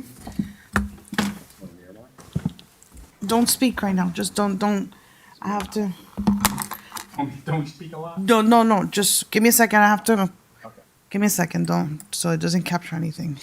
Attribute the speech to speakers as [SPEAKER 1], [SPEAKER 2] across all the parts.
[SPEAKER 1] okay? Don't speak right now. Just don't. I have to.
[SPEAKER 2] Don't speak a lot?
[SPEAKER 1] No. Just give me a second. I have to.
[SPEAKER 2] Okay.
[SPEAKER 1] Give me a second. Don't. So it doesn't capture anything.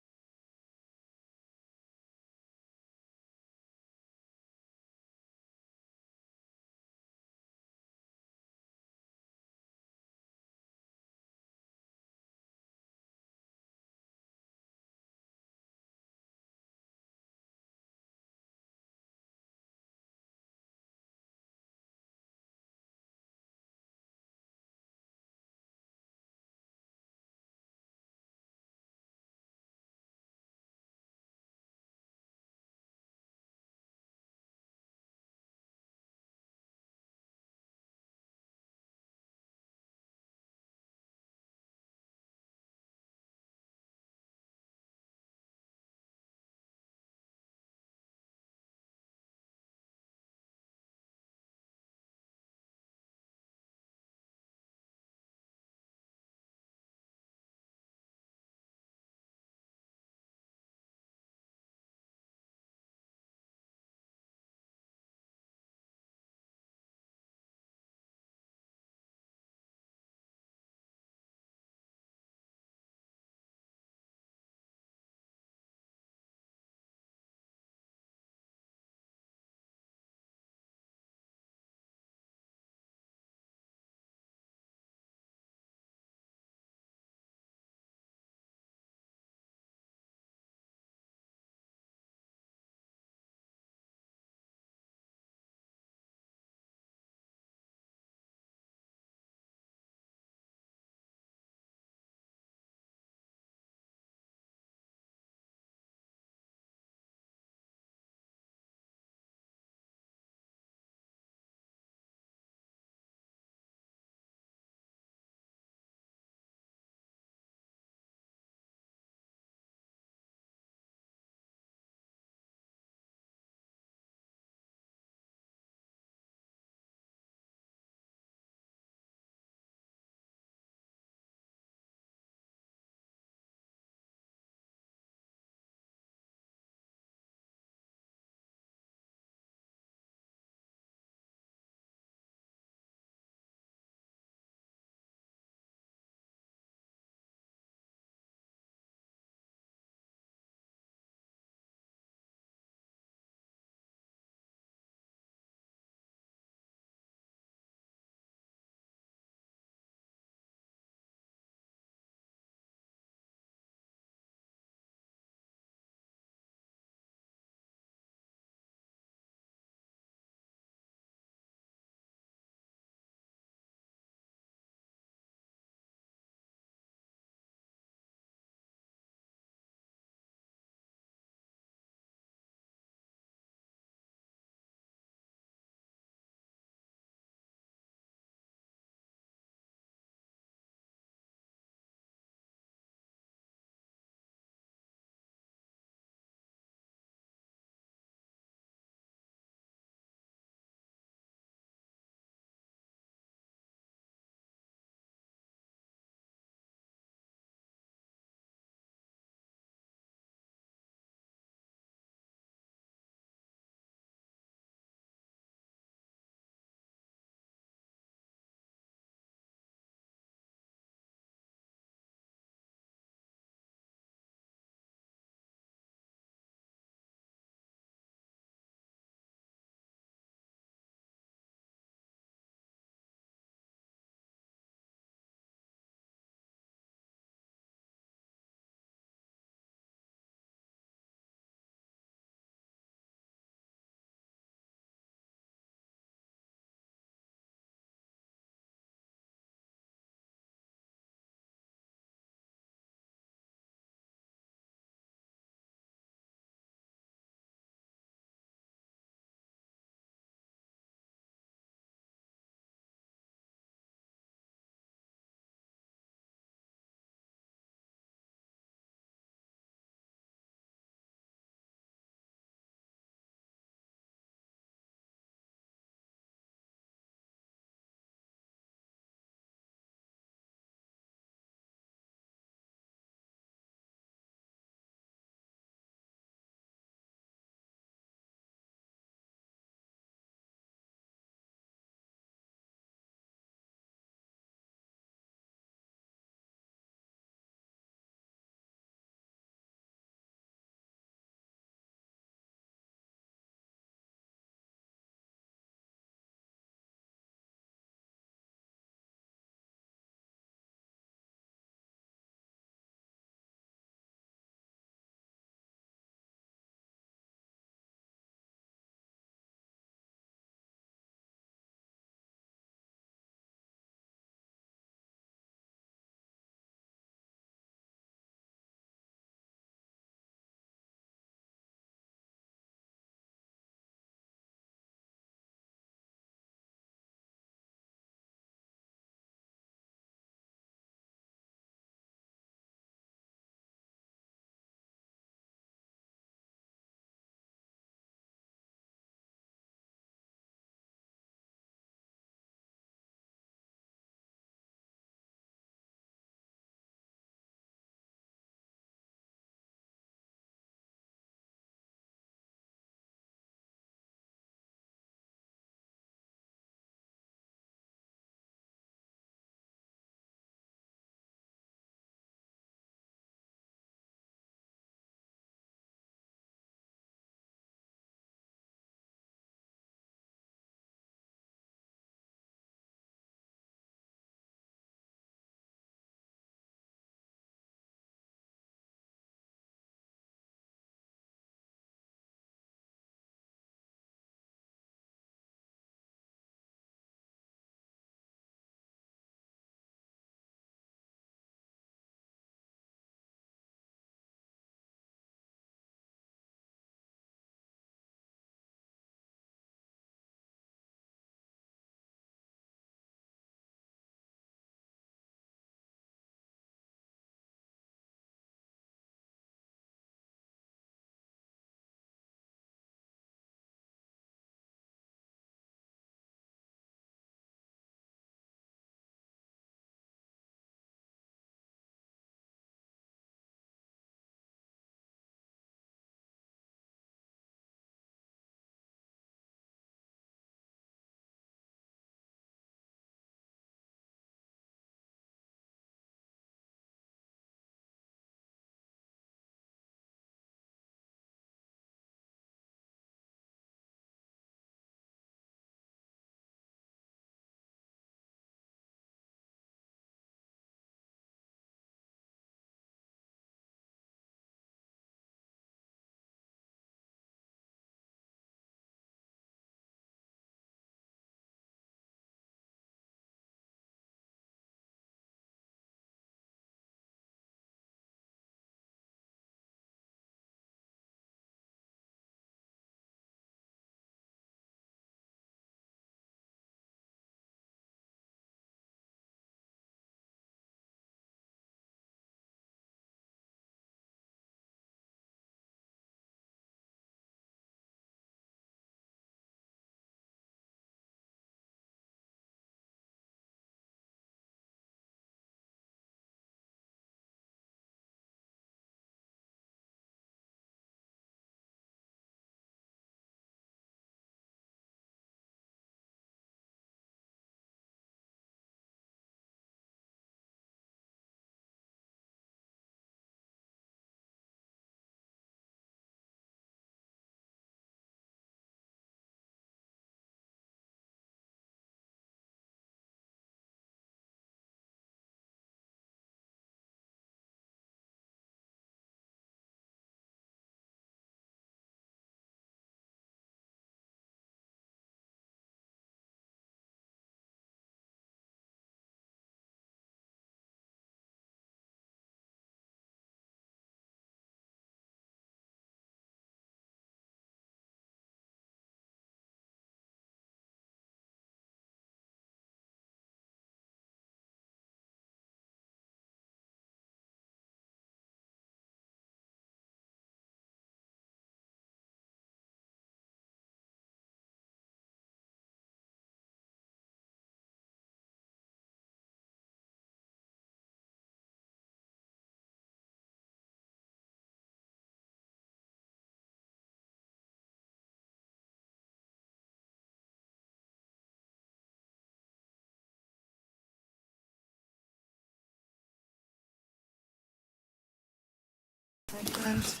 [SPEAKER 1] Excellent.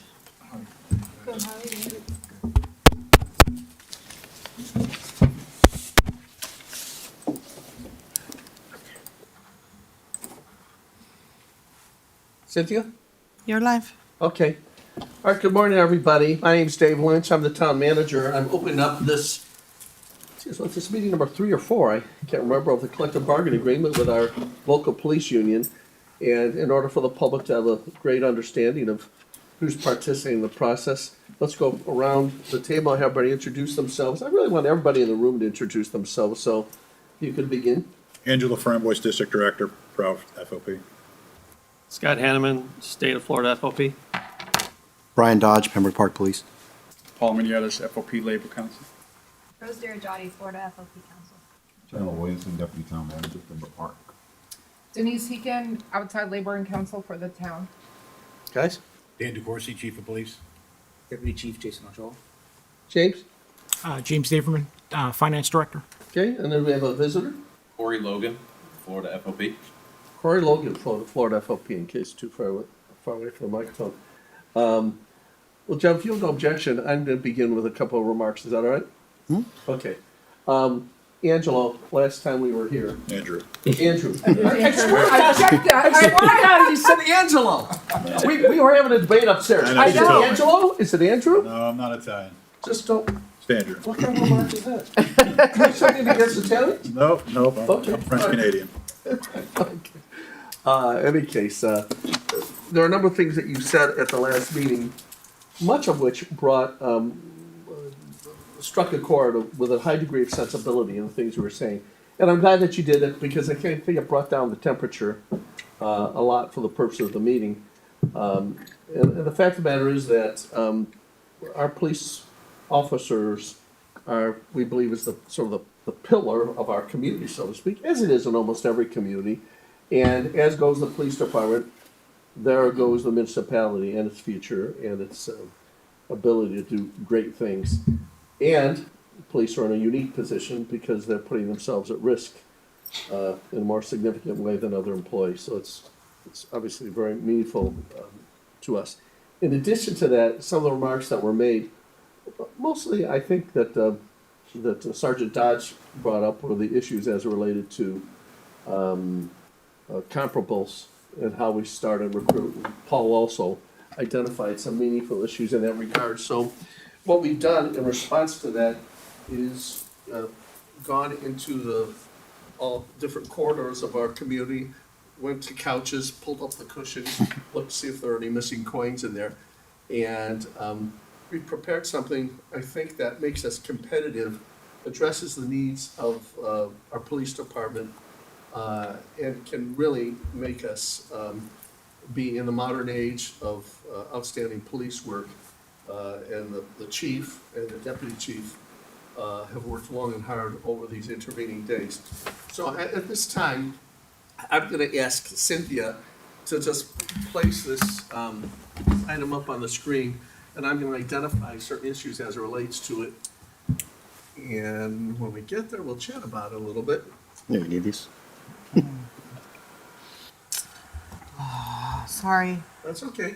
[SPEAKER 3] Good, how are you?
[SPEAKER 4] Cynthia?
[SPEAKER 1] You're live.
[SPEAKER 4] Okay. All right, good morning, everybody. My name's Dave Lynch. I'm the town manager. I'm opening up this, geez, what's this meeting number 3 or 4? I can't remember, of the collective bargaining agreement with our local police union. And in order for the public to have a great understanding of who's participating in the process, let's go around the table, have everybody introduce themselves. I really want everybody in the room to introduce themselves, so if you could begin.
[SPEAKER 5] Angela Framboys, District Director, Proud FOP.
[SPEAKER 6] Scott Hanneman, State of Florida FOP.
[SPEAKER 7] Brian Dodge, Pembroke Park Police.
[SPEAKER 2] Paul Miniotis, FOP Labor Council.
[SPEAKER 3] Rose Dirajati, Florida FOP Council.
[SPEAKER 8] Chandler Williamson, Deputy Town Manager, Pembroke Park.
[SPEAKER 9] Denise Heekin, outside labor and counsel for the town.
[SPEAKER 4] Guys?
[SPEAKER 8] Dan DeCoursey, Chief of Police.
[SPEAKER 10] Deputy Chief Jason Ochoa.
[SPEAKER 4] James?
[SPEAKER 10] James Daverman, Finance Director.
[SPEAKER 4] Okay, and then we have a visitor.
[SPEAKER 11] Corey Logan, Florida FOP.
[SPEAKER 4] Corey Logan, Florida FOP, in case too far away from the microphone. Well, Jeff, if you have no objection, I'm going to begin with a couple of remarks. Is that all right? Okay. Angelo, last time we were here.
[SPEAKER 5] Andrew.
[SPEAKER 4] Andrew.
[SPEAKER 9] I swear, I checked that.
[SPEAKER 4] You said Angelo. We were having a debate upstairs.
[SPEAKER 5] I know.
[SPEAKER 4] Is it Angelo? Is it Andrew?
[SPEAKER 5] No, I'm not Italian.
[SPEAKER 4] Just don't.
[SPEAKER 5] It's Andrew.
[SPEAKER 4] What kind of remark is that? You have something against Italians?
[SPEAKER 5] Nope, I'm
[SPEAKER 4] Okay.
[SPEAKER 5] French Canadian.
[SPEAKER 4] Any case, there are a number of things that you said at the last meeting, much of which brought, struck a chord with a high degree of sensibility in the things you were saying. And I'm glad that you did it, because I think it brought down the temperature a lot for the purpose of the meeting. And the fact of the matter is that our police officers are, we believe, is the sort of the pillar of our community, so to speak, as it is in almost every community. And as goes the police department, there goes the municipality and its future and its ability to do great things. And police are in a unique position because they're putting themselves at risk in a more significant way than other employees. So it's obviously very meaningful to us. In addition to that, some of the remarks that were made, mostly I think that that Sergeant Dodge brought up were the issues as related to comparables and how we started recruiting. Paul also identified some meaningful issues in that regard. So what we've done in response to that is gone into the all different corridors of our community, went to couches, pulled up the cushions, looked to see if there are any missing coins in there. And we prepared something, I think, that makes us competitive, addresses the needs of our police department, and can really make us be in the modern age of outstanding police work. And the chief and the deputy chief have worked long and hard over these intervening days. So at this time, I'm going to ask Cynthia to just place this item up on the screen, and I'm going to identify certain issues as it relates to it. And when we get there, we'll chat about it a little bit.
[SPEAKER 7] Yeah, you need these.
[SPEAKER 1] Sorry,
[SPEAKER 4] That's okay.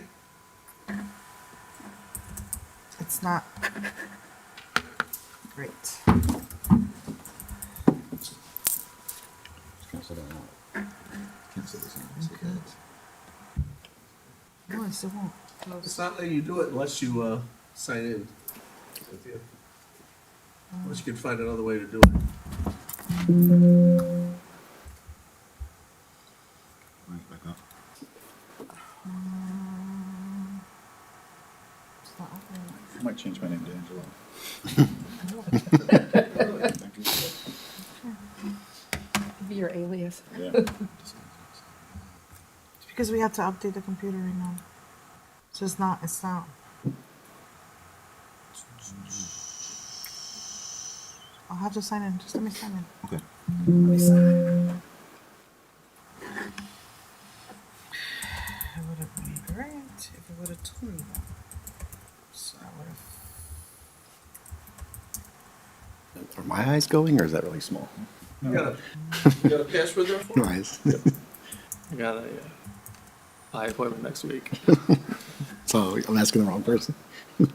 [SPEAKER 1] it's not great. No, I still won't.
[SPEAKER 4] It's not letting you do it unless you sign in, Cynthia. Unless you can find another way to do it.
[SPEAKER 1] It's not opening.
[SPEAKER 5] I might change my name to Angelo.
[SPEAKER 9] Be your alias.
[SPEAKER 5] Yeah.
[SPEAKER 1] It's because we have to update the computer right now. So it's not. I'll have to sign in. Just let me sign in.
[SPEAKER 7] Okay.
[SPEAKER 1] Let me sign. It would have been great if it would have told me that. So I would have.
[SPEAKER 7] Are my eyes going, or is that really small?
[SPEAKER 4] You got a password there for
[SPEAKER 7] No
[SPEAKER 4] me?
[SPEAKER 7] eyes.
[SPEAKER 6] I got a eye appointment next week.
[SPEAKER 7] So I'm asking the wrong person.
[SPEAKER 8] Oh,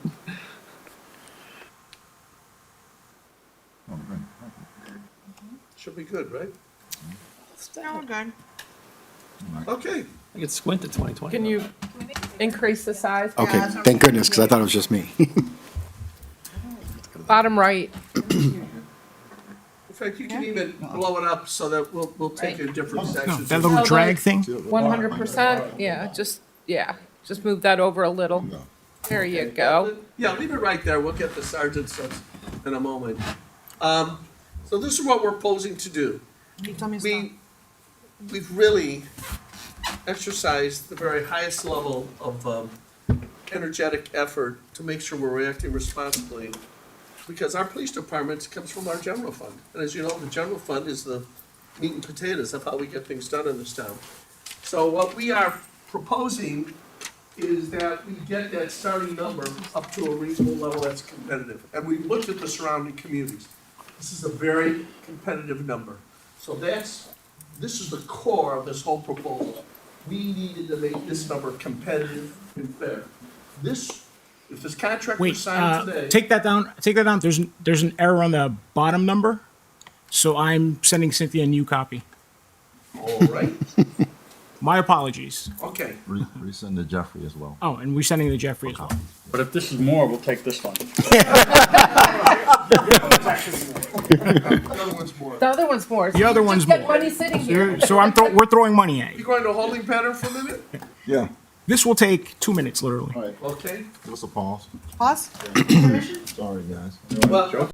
[SPEAKER 8] good.
[SPEAKER 4] Should be good, right?
[SPEAKER 1] Now we're good.
[SPEAKER 4] Okay.
[SPEAKER 6] I could squint at 2020.
[SPEAKER 9] Can you increase the size?
[SPEAKER 7] Okay,
[SPEAKER 1] that's
[SPEAKER 7] thank goodness, because I thought it was just me.
[SPEAKER 9] Bottom right.
[SPEAKER 4] In fact, you can even blow it up so that we'll take it in different
[SPEAKER 10] No,
[SPEAKER 4] sections.
[SPEAKER 10] that little
[SPEAKER 9] Oh,
[SPEAKER 10] drag
[SPEAKER 9] the-
[SPEAKER 10] thing?
[SPEAKER 9] 100%. Just move that over a little. There you go.
[SPEAKER 4] Yeah, leave it right there. We'll get the sergeant's in a moment. So this is what we're proposing to do.
[SPEAKER 1] You tell me to stop.
[SPEAKER 4] We've really exercised the very highest level of energetic effort to make sure we're reacting responsibly. Because our police department comes from our general fund. And as you know, the general fund is the meat and potatoes of how we get things done in this town. So what we are proposing is that we get that starting number up to a reasonable level that's competitive. And we looked at the surrounding communities. This is a very competitive number. So this is the core of this whole proposal. We needed to make this number competitive and fair. If this contract was
[SPEAKER 10] Wait,
[SPEAKER 4] signed today.
[SPEAKER 10] take that down. There's an error on the bottom number. So I'm sending Cynthia a new copy.
[SPEAKER 4] All right,
[SPEAKER 10] My apologies.
[SPEAKER 4] okay.
[SPEAKER 8] Resend to Jeffrey as well.
[SPEAKER 10] Oh, and we're sending to Jeffrey as well.
[SPEAKER 2] But if this is more, we'll take this one.
[SPEAKER 4] Another one's more.
[SPEAKER 9] The other one's more.
[SPEAKER 10] The other one's
[SPEAKER 9] Just get
[SPEAKER 10] more.
[SPEAKER 9] money sitting here.
[SPEAKER 10] So we're throwing money at
[SPEAKER 4] You
[SPEAKER 10] you.
[SPEAKER 4] going to a holding pattern for a minute?
[SPEAKER 8] Yeah.
[SPEAKER 10] This will take 2 minutes, literally.
[SPEAKER 4] Okay.
[SPEAKER 8] Give us a pause.
[SPEAKER 1] Pause.
[SPEAKER 8] Sorry, guys.
[SPEAKER 4] Well,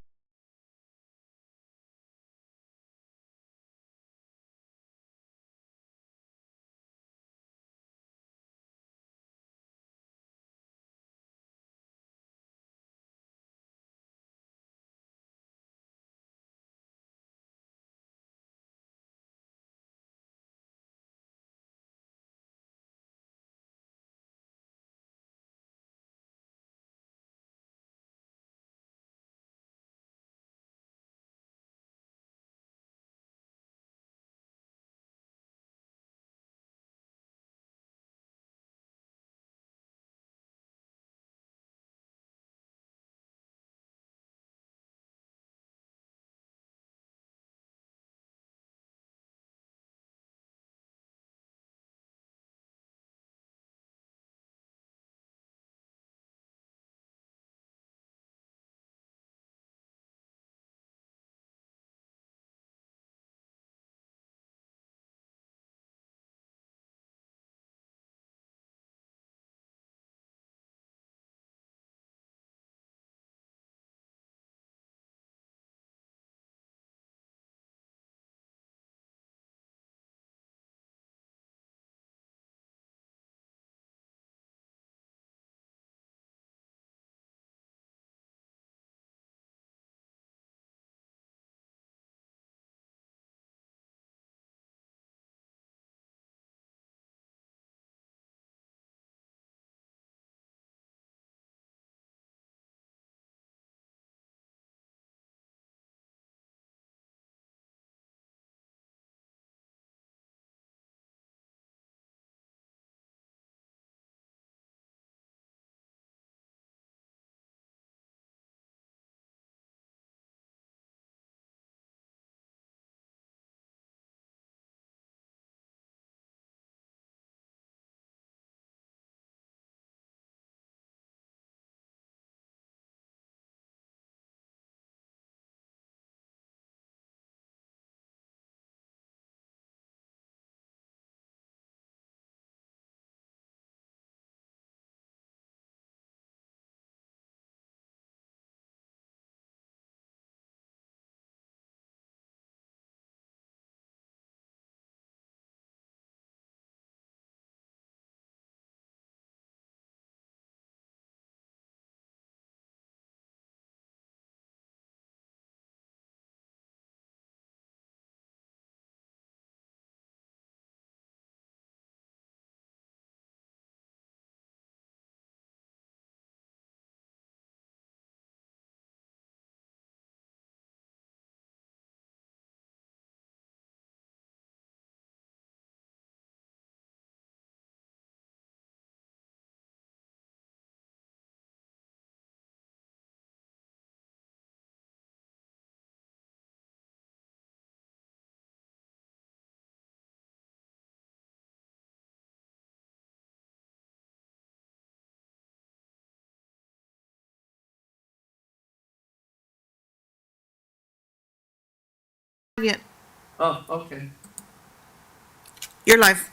[SPEAKER 1] Yet.
[SPEAKER 4] Oh, okay.
[SPEAKER 1] You're live.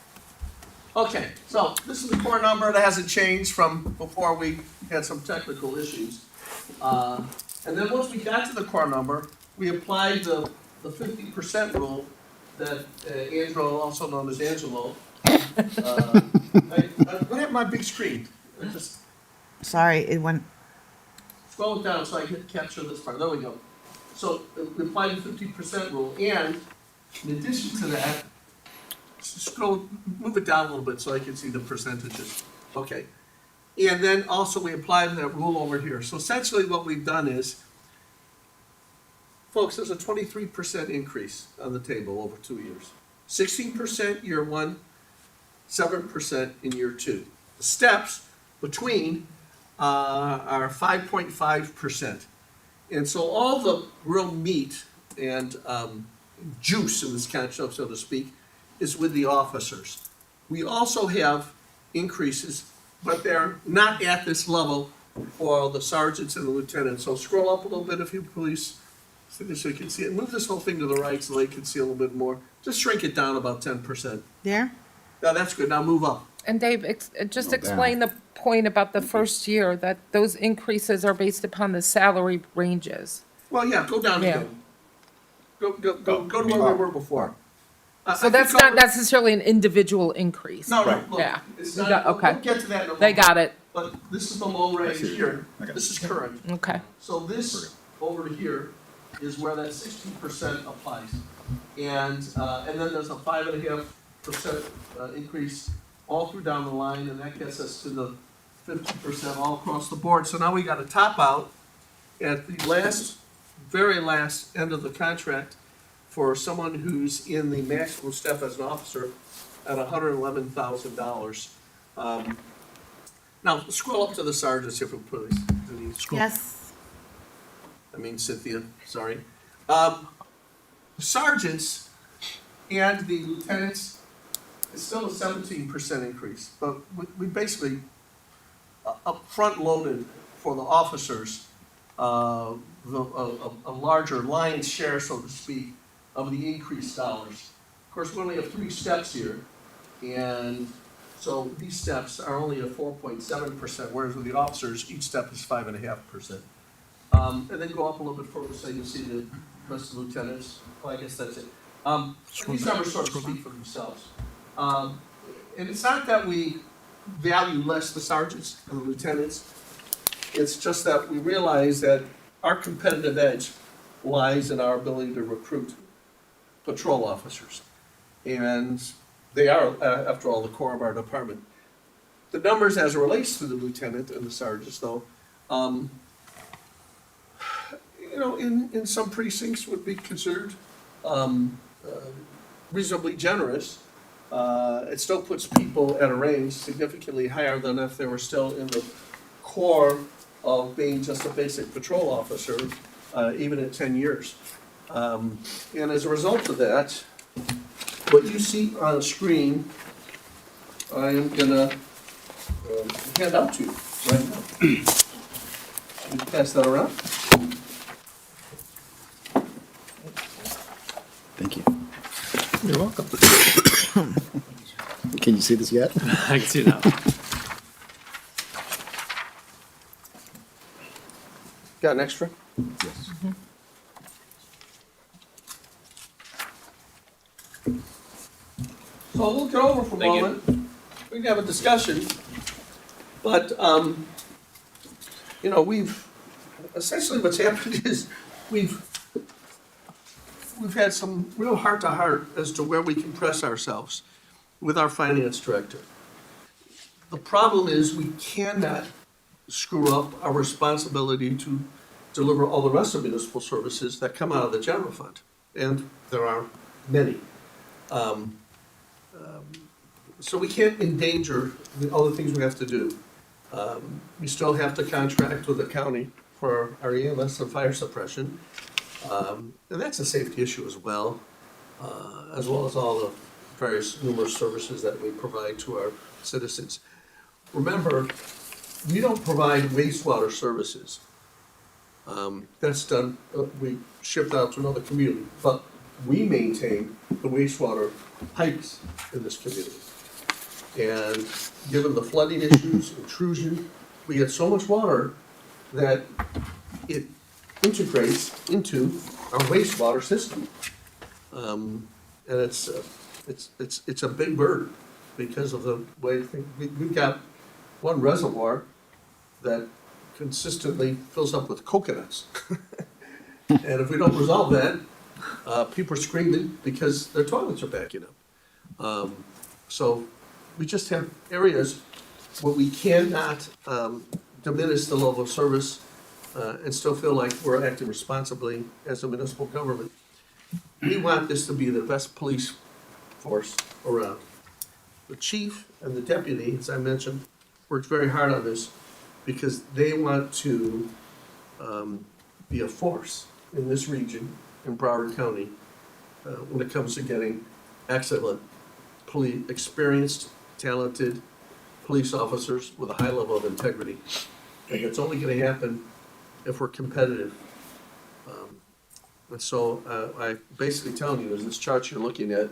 [SPEAKER 4] Okay, so this is the core number that hasn't changed from before we had some technical issues. And then once we got to the core number, we applied the 50% rule that Angelo, also known as Angelo. What happened to my big screen? Just
[SPEAKER 1] Sorry, it went.
[SPEAKER 4] scroll it down so I can capture this part. There we go. So we applied the 50% rule, and in addition to that, move it down a little bit so I can see the percentages. Okay. And then also we applied that rule over here. So essentially what we've done is, folks, there's a 23% increase on the table over 2 years. 16% year one, 7% in year two. The steps between are 5.5%. And so all the real meat and juice in this contract, so to speak, is with the officers. We also have increases, but they're not at this level for the sergeants and the lieutenants. So scroll up a little bit if you please, so you can see it. Move this whole thing to the right so they can see a little bit more. Just shrink it down about 10%.
[SPEAKER 1] There?
[SPEAKER 4] Now that's good. Now move up.
[SPEAKER 9] And Dave, just explain the point about the first year, that those increases are based upon the salary ranges.
[SPEAKER 4] Well, yeah, go down
[SPEAKER 9] Yeah.
[SPEAKER 4] again. Go to where we were before.
[SPEAKER 9] So that's not necessarily an individual increase.
[SPEAKER 4] No, no, look,
[SPEAKER 9] Yeah.
[SPEAKER 4] it's
[SPEAKER 9] We
[SPEAKER 4] not,
[SPEAKER 9] got- okay.
[SPEAKER 4] we'll get to that in a moment.
[SPEAKER 9] They got it.
[SPEAKER 4] But this is the low range here.
[SPEAKER 5] Okay.
[SPEAKER 4] This is current.
[SPEAKER 9] Okay.
[SPEAKER 4] So this over here is where that 60% applies. And then there's a 5.5% increase all through down the line, and that gets us to the 50% all across the board. So now we got a top out at the very last end of the contract for someone who's in the maximum step as an officer at $111,000. Now, scroll up to the sergeants if we please, Denise.
[SPEAKER 1] Yes.
[SPEAKER 4] I mean Cynthia, sorry. Sergeants and the lieutenants, it's still a 17% increase, but we basically front loaded for the officers a larger lion's share, so to speak, of the increased dollars. Of course, we only have 3 steps here, and so these steps are only at 4.7%, whereas with the officers, each step is 5.5%. And then go up a little bit further so you can see the rest of the lieutenants. Well, I guess that's it. These numbers sort of speak for themselves. And it's not that we value less the sergeants and the lieutenants. It's just that we realize that our competitive edge lies in our ability to recruit patrol officers. And they are, after all, the core of our department. The numbers as it relates to the lieutenant and the sergeants, though, in some precincts would be considered reasonably generous. It still puts people at a range significantly higher than if they were still in the core of being just a basic patrol officer, even at 10 years. And as a result of that, what you see on the screen, I am gonna hand out to you right now. Can you pass that around?
[SPEAKER 7] Thank you.
[SPEAKER 6] You're welcome.
[SPEAKER 7] Can you see this yet?
[SPEAKER 6] I can see now.
[SPEAKER 4] Got an extra?
[SPEAKER 8] Yes.
[SPEAKER 4] So we'll look it over for a moment. We can have a discussion. But, we've, essentially what's happened is we've had some real heart-to-heart as to where we can press ourselves with our finance director. The problem is we cannot screw up our responsibility to deliver all the rest of municipal services that come out of the general fund. And there are many. So we can't endanger the other things we have to do. We still have to contract with the county for our EMS and fire suppression. And that's a safety issue as well as all the various numerous services that we provide to our citizens. Remember, we don't provide wastewater services. That's done, we shipped out to another community. But we maintain the wastewater pipes in this community. And given the flooding issues, intrusion, we get so much water that it integrates into our wastewater system. And it's a big burden because of the way we've got one reservoir that consistently fills up with coconuts. And if we don't resolve that, people are screaming because their toilets are backing up. So we just have areas where we cannot diminish the level of service and still feel like we're acting responsibly as a municipal government. We want this to be the best police force around. The chief and the deputy, as I mentioned, worked very hard on this because they want to be a force in this region, in Broward County, when it comes to getting excellent, experienced, talented police officers with a high level of integrity. And it's only going to happen if we're competitive. And so I basically telling you is this chart you're looking at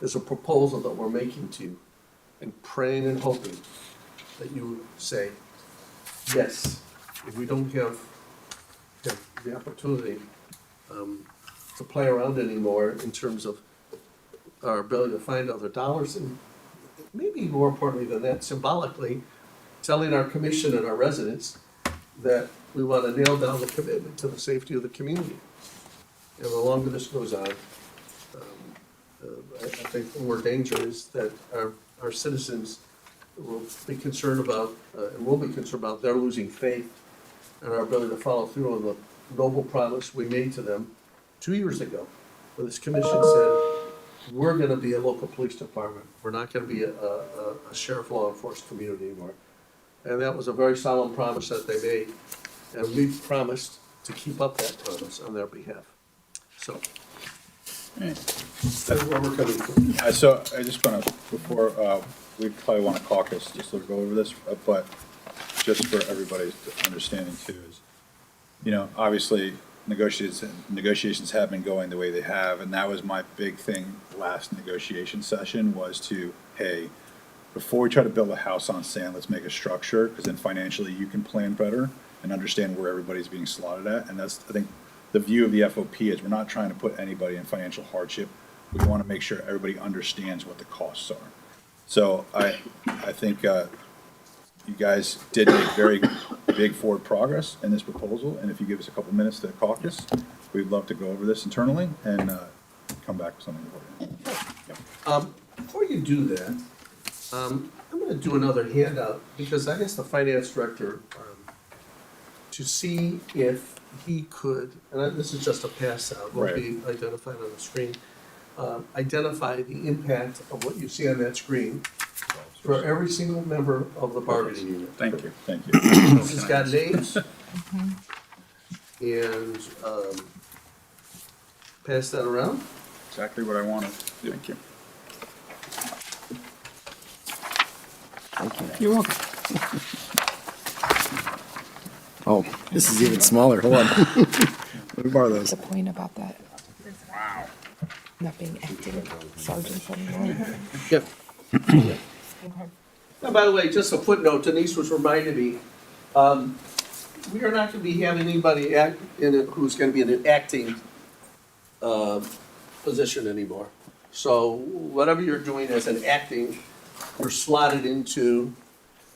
[SPEAKER 4] is a proposal that we're making to you and praying and hoping that you say, yes, if we don't have the opportunity to play around anymore in terms of our ability to find other dollars, and maybe more importantly than that, symbolically, telling our commission and our residents that we want to nail down the commitment to the safety of the community. And the longer this goes on, I think the more danger is that our citizens will be concerned about, and will be concerned about, they're losing faith in our ability to follow through on the noble promise we made to them 2 years ago, where this commission said, we're gonna be a local police department. We're not gonna be a sheriff law enforcement community anymore. And that was a very solemn promise that they made, and we promised to keep up that promise on their behalf. So, that's where we're coming from.
[SPEAKER 5] So I just want to, before, we probably want to caucus, just to go over this, but just for everybody's understanding too is, you know, obviously negotiations have been going the way they have, and that was my big thing last negotiation session was to, hey, before we try to build a house on sand, let's make a structure, because then financially you can plan better and understand where everybody's being slotted at, and that's, I think, the view of the FOP is we're not trying to put anybody in financial hardship. We want to make sure everybody understands what the costs are. So I think you guys did make very big forward progress in this proposal, and if you give us a couple minutes to caucus, we'd love to go over this internally and come back with something for you.
[SPEAKER 4] Before you do that, I'm gonna do another handout, because I asked the finance director to see if he could, and this is just a pass out, won't be identified on the screen, identify the impact of what you see on that screen for every single member of the bargaining unit.
[SPEAKER 5] Thank you. Thank you.
[SPEAKER 4] This has got names, and pass that around.
[SPEAKER 5] Exactly what I wanted. Thank you.
[SPEAKER 7] You're welcome. Oh, this is even smaller. Hold on. Let me borrow those.
[SPEAKER 9] The point about that. Wow. Not being acting sergeants anymore.
[SPEAKER 4] Yep. Now, by the way, just a footnote, Denise was reminding me, we are not gonna be having anybody who's gonna be in an acting position anymore. So whatever you're doing as an acting, you're slotted into,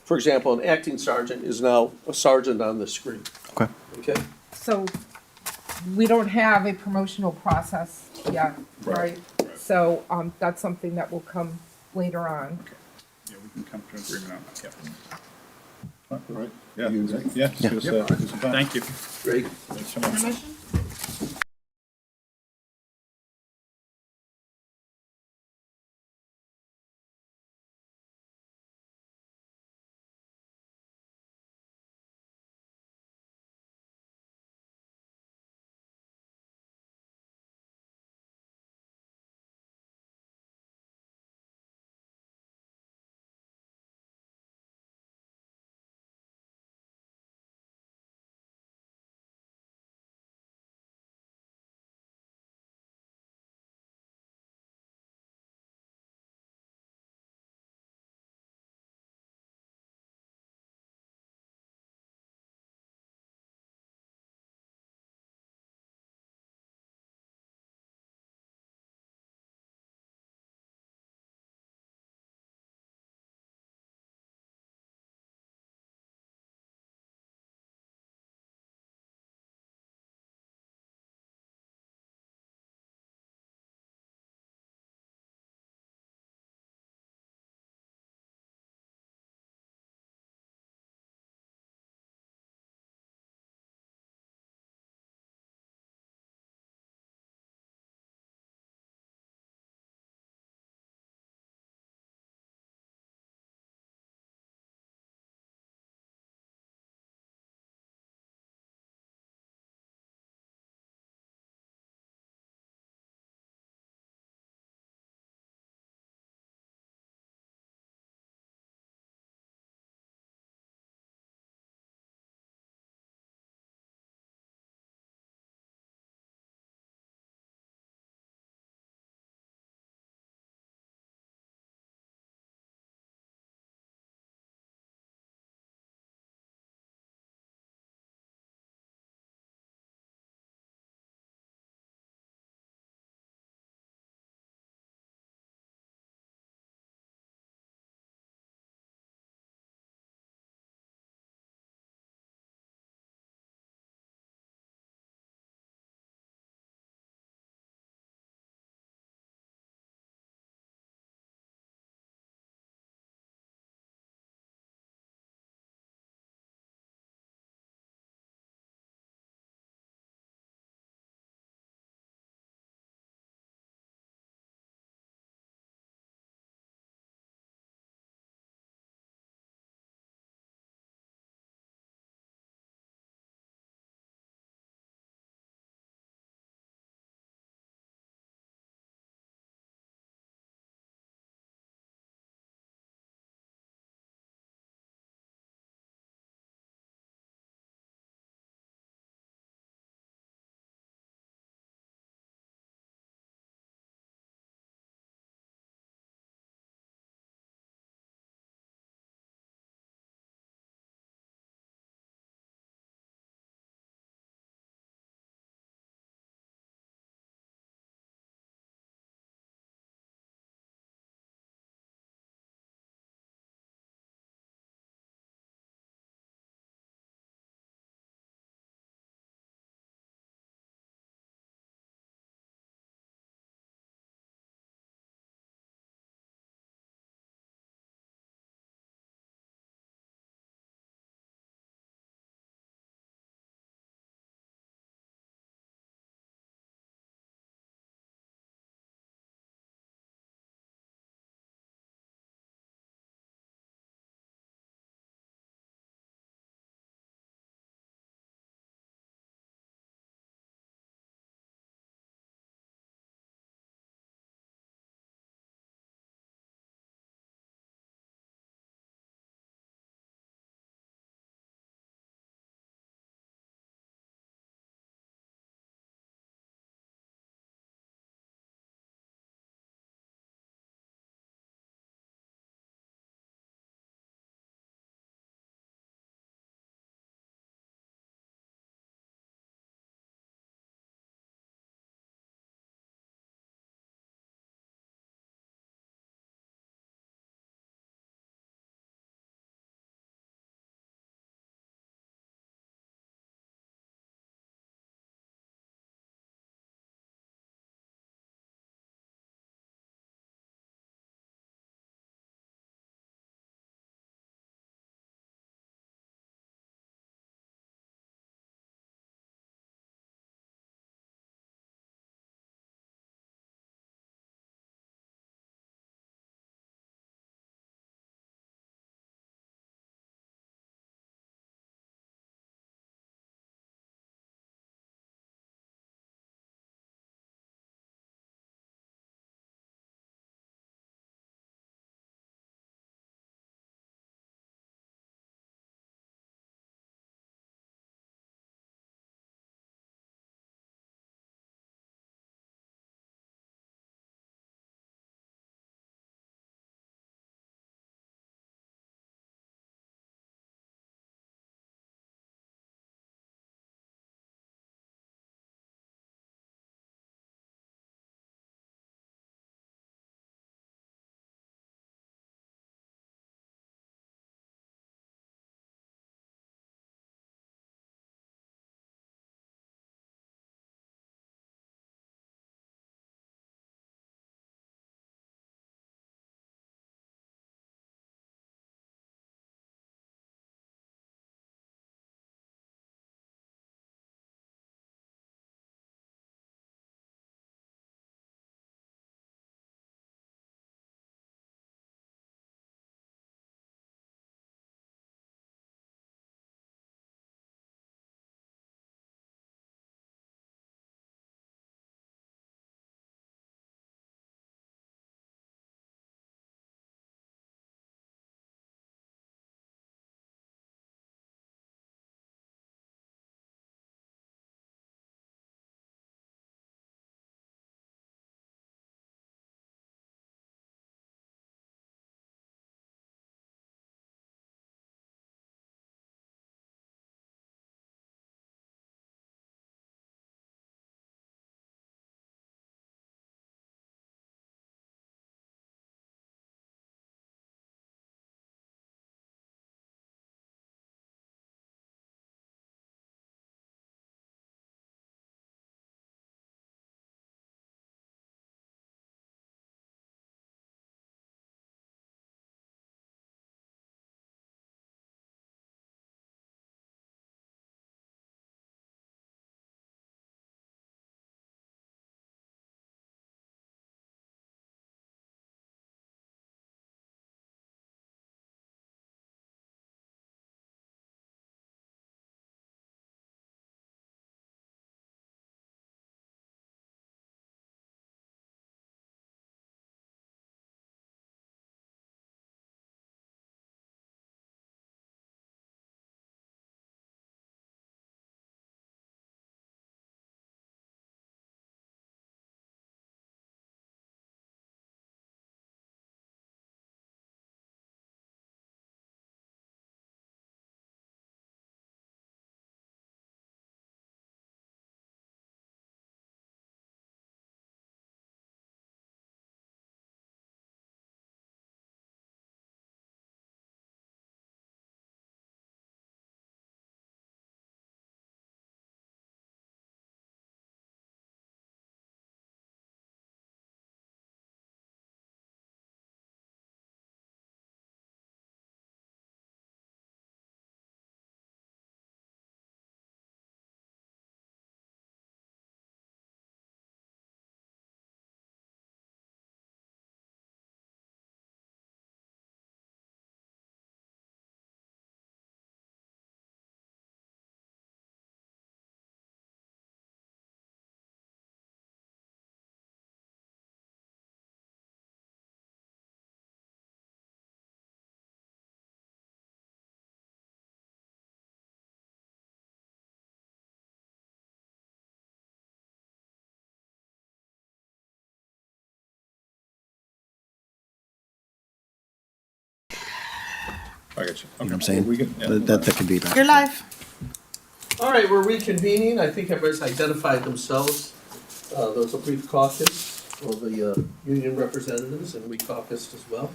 [SPEAKER 4] for example, an acting sergeant is now a sergeant on the screen.
[SPEAKER 7] Okay.
[SPEAKER 4] Okay?
[SPEAKER 9] So we don't have a promotional process yet, right? So, that's something that will come later on.
[SPEAKER 5] Yeah, we can come to an agreement on that. Yeah. All right. Yeah. Thank you.
[SPEAKER 4] Great.
[SPEAKER 5] Thanks so much.
[SPEAKER 3] Intermission?
[SPEAKER 5] I get you.
[SPEAKER 7] You know what I'm saying?
[SPEAKER 5] We can, yeah,
[SPEAKER 7] That could be back.
[SPEAKER 1] You're live.
[SPEAKER 4] All right, we're reconvening. I think everybody's identified themselves. There was a brief caucus for the union representatives, and we caucused as well.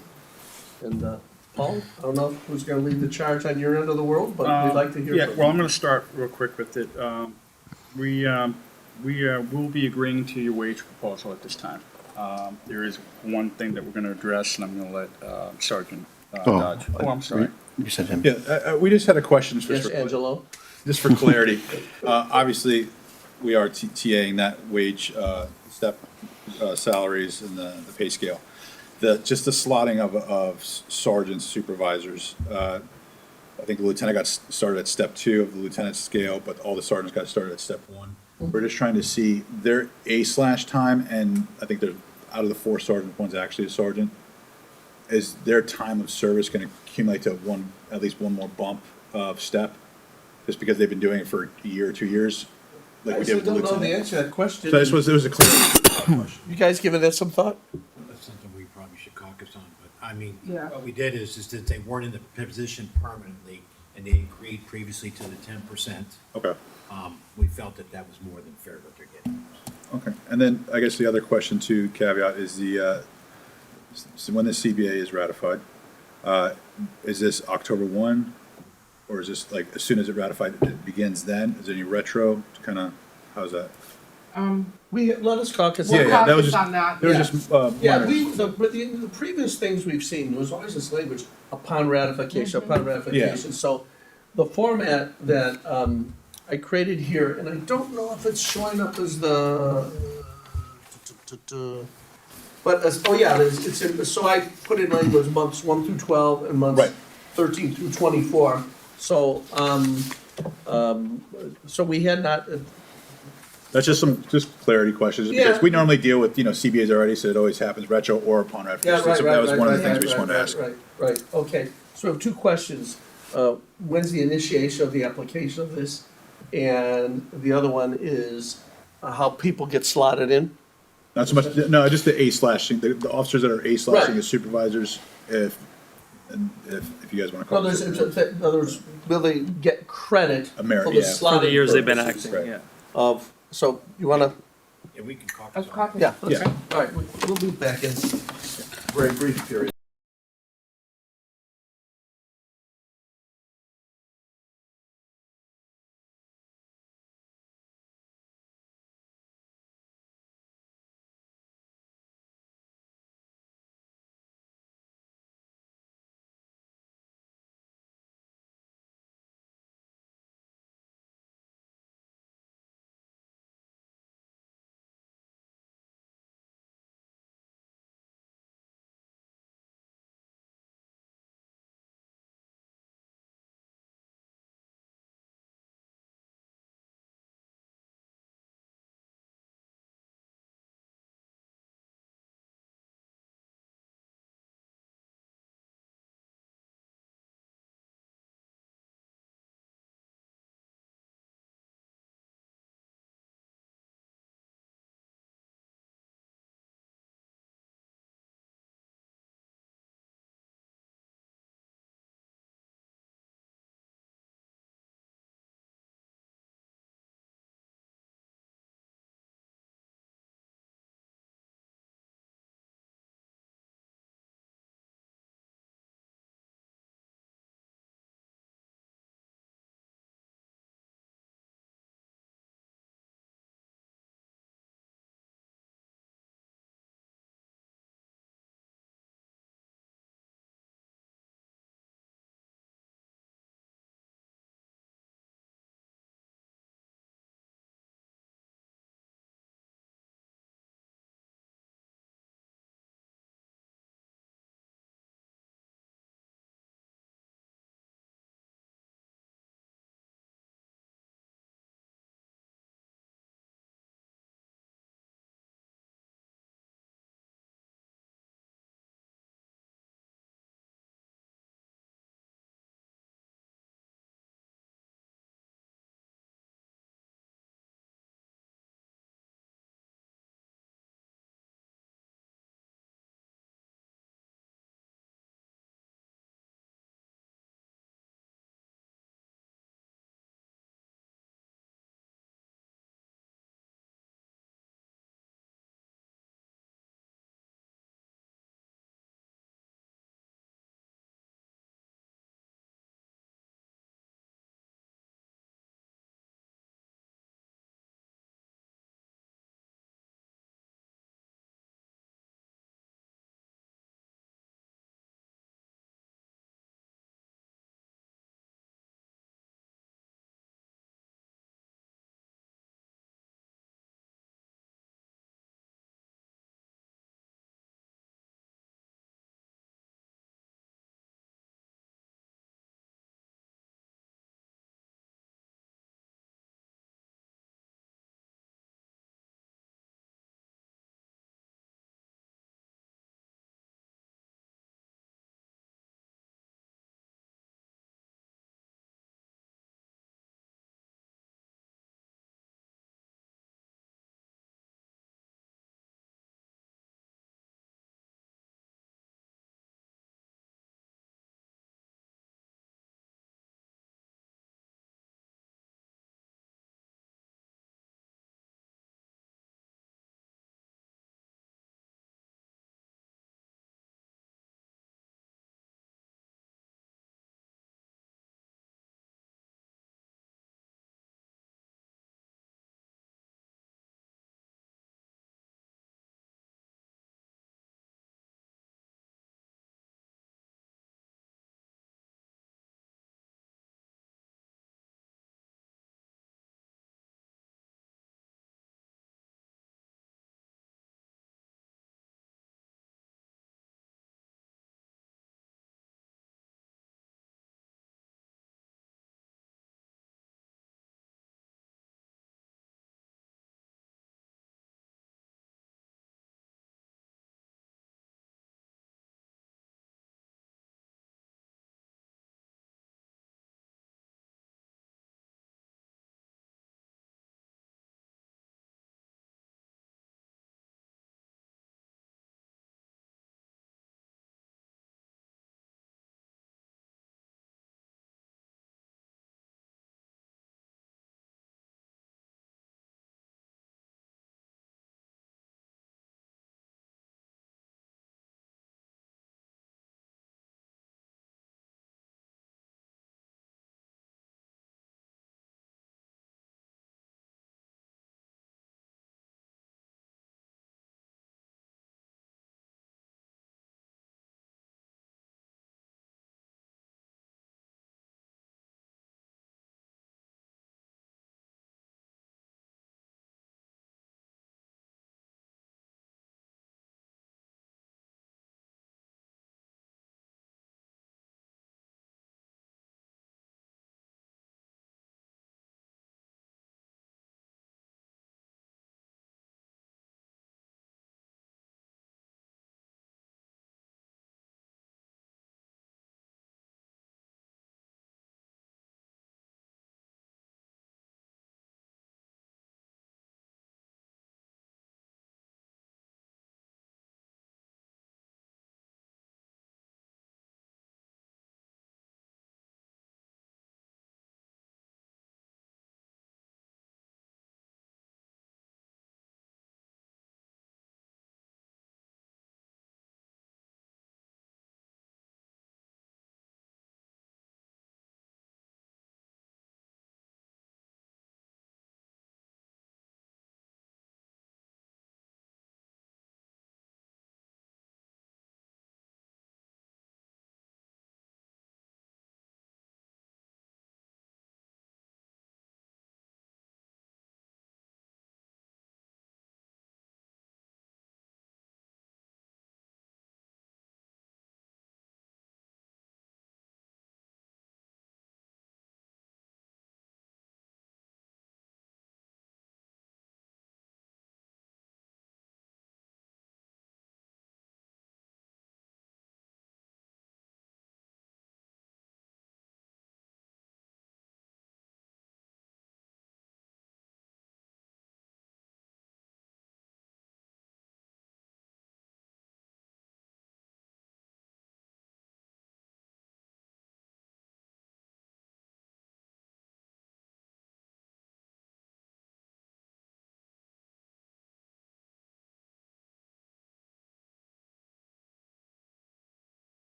[SPEAKER 4] And Paul, I don't know who's going to lead the charge on your end of the world, but we'd like to hear
[SPEAKER 2] Yeah,
[SPEAKER 4] from
[SPEAKER 2] well,
[SPEAKER 4] you.
[SPEAKER 2] I'm gonna start real quick with it. We will be agreeing to your wage proposal at this time. There is one thing that we're gonna address, and I'm gonna let Sergeant Dodge. Oh, I'm sorry.
[SPEAKER 7] You said him.
[SPEAKER 5] Yeah, we just had a question
[SPEAKER 4] Yes, Angelo?
[SPEAKER 5] just for clarity. Obviously, we are TAing that wage step salaries and the pay scale. Just the slotting of sergeants, supervisors. I think the lieutenant got started at step 2 of the lieutenant scale, but all the sergeants got started at step 1. We're just trying to see their A/time, and I think they're out of the 4 sergeants, one's actually a sergeant. Is their time of service going to accumulate to at least one more bump of step, just because they've been doing it for a year or 2 years, like
[SPEAKER 4] I
[SPEAKER 5] we did with the
[SPEAKER 4] don't know the
[SPEAKER 5] lieutenant?
[SPEAKER 4] answer to that question.
[SPEAKER 5] So this was a clear question.
[SPEAKER 4] You guys giving that some thought?
[SPEAKER 12] That's something we probably should caucus on, but I mean,
[SPEAKER 9] Yeah.
[SPEAKER 12] what we did is that they weren't in the position permanently, and they agreed previously to the 10%.
[SPEAKER 5] Okay.
[SPEAKER 12] We felt that that was more than fair what they're getting.
[SPEAKER 5] Okay, and then I guess the other question to caveat is so when the CBA is ratified, is this October 1? Or is this like, as soon as it ratified, it begins then? Is there any retro, kind of, how's that?
[SPEAKER 4] Let us caucus.
[SPEAKER 5] Yeah,
[SPEAKER 9] We'll
[SPEAKER 5] yeah, that was
[SPEAKER 9] caucus on that.
[SPEAKER 5] There was
[SPEAKER 4] Yeah.
[SPEAKER 5] just,
[SPEAKER 4] Yeah,
[SPEAKER 5] minor-
[SPEAKER 4] but the previous things we've seen, there was always this language, upon ratification, upon ratification. So the format that I created here, and I don't know if it's showing up as the, but, it's in, so I put in language months 1 through 12 and months
[SPEAKER 5] Right.
[SPEAKER 4] 13 through 24. So, so we had not,
[SPEAKER 5] That's just clarity questions,
[SPEAKER 4] Yeah.
[SPEAKER 5] because we normally deal with, CBAs already, so it always happens retro or upon
[SPEAKER 4] yeah,
[SPEAKER 5] ratification.
[SPEAKER 4] right,
[SPEAKER 5] So
[SPEAKER 4] right,
[SPEAKER 5] that was
[SPEAKER 4] right,
[SPEAKER 5] one of the
[SPEAKER 4] right,
[SPEAKER 5] things
[SPEAKER 4] right,
[SPEAKER 5] we just
[SPEAKER 4] right,
[SPEAKER 5] wanted to
[SPEAKER 4] right,
[SPEAKER 5] ask.
[SPEAKER 4] Right, okay. So we have 2 questions. When's the initiation of the application of this? And the other one is how people get slotted in?
[SPEAKER 5] Not so much, no, just the A/slashing, the officers that are A/slashing
[SPEAKER 4] Right.
[SPEAKER 5] as supervisors, if you guys want to
[SPEAKER 4] No,
[SPEAKER 5] call it.
[SPEAKER 4] in other words, will they get credit
[SPEAKER 5] A merit,
[SPEAKER 4] for the
[SPEAKER 5] yeah.
[SPEAKER 4] slotting
[SPEAKER 6] For the years they've been
[SPEAKER 4] purposes
[SPEAKER 6] acting,
[SPEAKER 5] Right.
[SPEAKER 6] yeah.
[SPEAKER 4] So you wanna,
[SPEAKER 12] Yeah, we can caucus
[SPEAKER 9] Let's
[SPEAKER 12] on it.
[SPEAKER 9] caucus.
[SPEAKER 4] yeah,
[SPEAKER 5] Yeah.
[SPEAKER 4] all right, we'll be back in very brief period.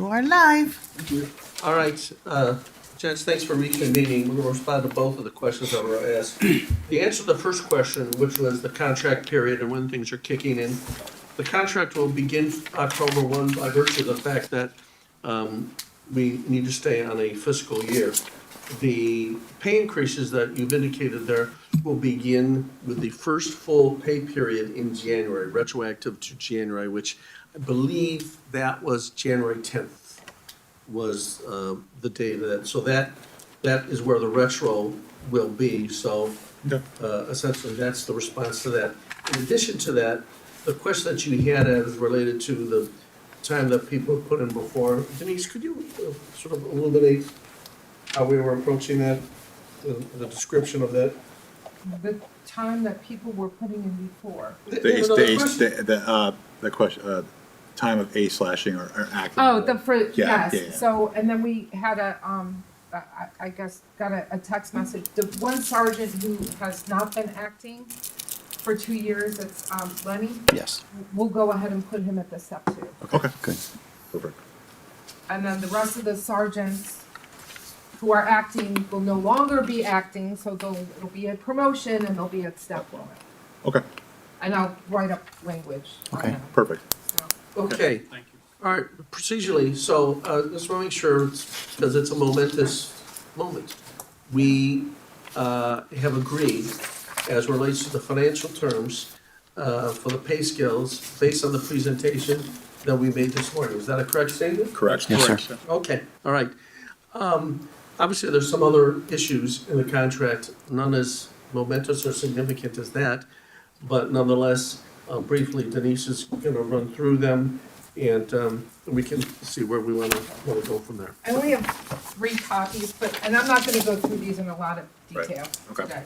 [SPEAKER 1] You are live.
[SPEAKER 4] All right, gents, thanks for reconvening. We're gonna respond to both of the questions that were asked. The answer to the first question, which was the contract period and when things are kicking in, the contract will begin October 1 by virtue of the fact that we need to stay on a fiscal year. The pay increases that you've indicated there will begin with the first full pay period in January, retroactive to January, which I believe that was January 10th was the date of that. So that is where the retro will be. So essentially, that's the response to that. In addition to that, the question that you had is related to the time that people put in before. Denise, could you sort of illuminate how we were approaching that, the description of that?
[SPEAKER 9] The time that people were putting in before.
[SPEAKER 5] The question, time of A slashing or active.
[SPEAKER 9] Oh, yes,
[SPEAKER 5] yeah.
[SPEAKER 9] so, and then we had I guess, got a text message. The one sergeant who has not been acting for 2 years, it's Lenny.
[SPEAKER 7] Yes.
[SPEAKER 9] We'll go ahead and put him at the step 2.
[SPEAKER 5] Okay.
[SPEAKER 7] Good.
[SPEAKER 5] Perfect.
[SPEAKER 9] And then the rest of the sergeants who are acting will no longer be acting, so it'll be a promotion and they'll be at step 1.
[SPEAKER 5] Okay,
[SPEAKER 9] And I'll write up language. on
[SPEAKER 7] Okay.
[SPEAKER 9] that.
[SPEAKER 5] perfect.
[SPEAKER 9] So,
[SPEAKER 4] Okay. Thank you. All right, procedurally, so just want to make sure, because it's a momentous moment. We have agreed, as relates to the financial terms for the pay scales, based on the presentation that we made this morning. Is that a correct statement?
[SPEAKER 5] Correct.
[SPEAKER 7] Yes, sir.
[SPEAKER 2] Correct,
[SPEAKER 4] Okay, all right. Obviously, there's some other issues in the contract, none as momentous or significant as that, but nonetheless, briefly, Denise is gonna run through them, and we can see where we wanna go from there.
[SPEAKER 9] I only have 3 copies, and I'm not gonna go through these in a lot of
[SPEAKER 5] Right.
[SPEAKER 9] detail
[SPEAKER 5] Okay.
[SPEAKER 9] today.